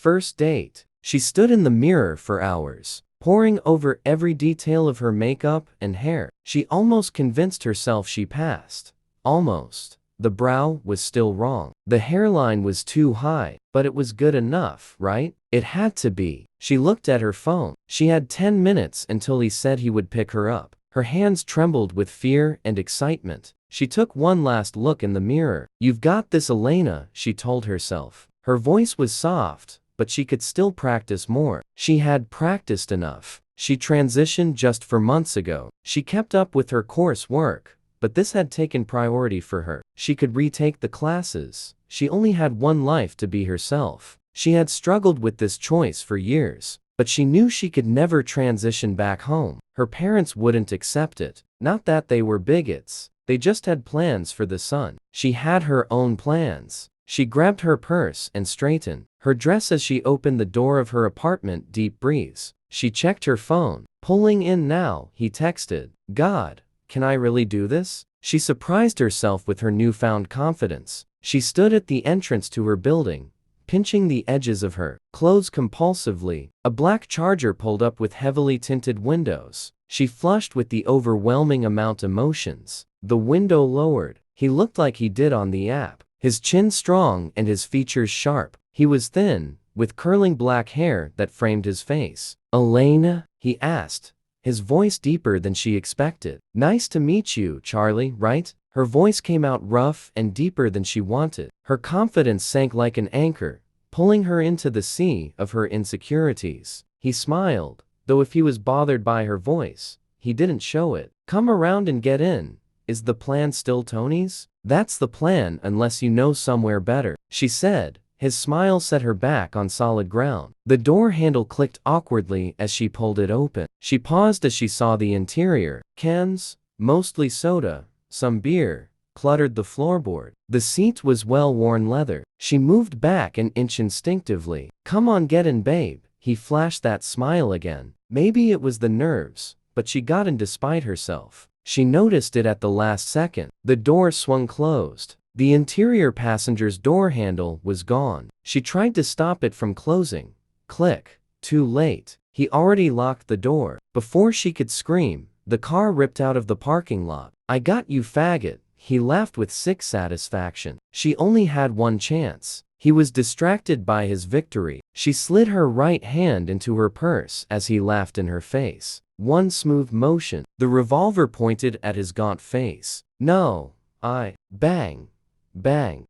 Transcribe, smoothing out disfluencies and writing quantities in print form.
first date. She stood in the mirror for hours, poring over every detail of her makeup and hair. She almost convinced herself she passed. Almost. The brow was still wrong. The hairline was too high, but it was good enough, right? It had to be. She looked at her phone. She had 10 minutes until he said he would pick her up. Her hands trembled with fear and excitement. She took one last look in the mirror. "You've got this, Elena," she told herself. Her voice was soft, but she could still practice more. She had practiced enough. She transitioned just 4 months ago. She kept up with her coursework, but this had taken priority for her. She could retake the classes. She only had one life to be herself. She had struggled with this choice for years, but she knew she could never transition back home. Her parents wouldn't accept it. Not that they were bigots. They just had plans for the son. She had her own plans. She grabbed her purse and straightened her dress as she opened the door of her apartment. Deep breaths. She checked her phone. "Pulling in now," he texted. "God, can I really do this?" She surprised herself with her newfound confidence. She stood at the entrance to her building, pinching the edges of her clothes compulsively. A black Charger pulled up with heavily tinted windows. She flushed with the overwhelming amount of emotions. The window lowered. He looked like he did on the app. His chin strong and his features sharp. He was thin, with curling black hair that framed his face. "Elena?" he asked, his voice deeper than she expected. "Nice to meet you, Charlie, right?" Her voice came out rough and deeper than she wanted. Her confidence sank like an anchor, pulling her into the sea of her insecurities. He smiled, though if he was bothered by her voice, he didn't show it. "Come around and get in. Is the plan still Tony's?" "That's the plan unless you know somewhere better," she said. His smile set her back on solid ground. The door handle clicked awkwardly as she pulled it open. She paused as she saw the interior. Cans, mostly soda, some beer, cluttered the floorboard. The seat was well-worn leather. She moved back an inch instinctively. "Come on, get in, babe." He flashed that smile again. Maybe it was the nerves, but she got in despite herself. She noticed it at the last second. The door swung closed. The interior passenger's door handle was gone. She tried to stop it from closing. Click. Too late. He already locked the door. Before she could scream, the car ripped out of the parking lot. "I got you, faggot." He laughed with sick satisfaction. She only had one chance. He was distracted by his victory. She slid her right hand into her purse as he laughed in her face. One smooth motion. The revolver pointed at his gaunt face. "No, I..." Bang. Bang.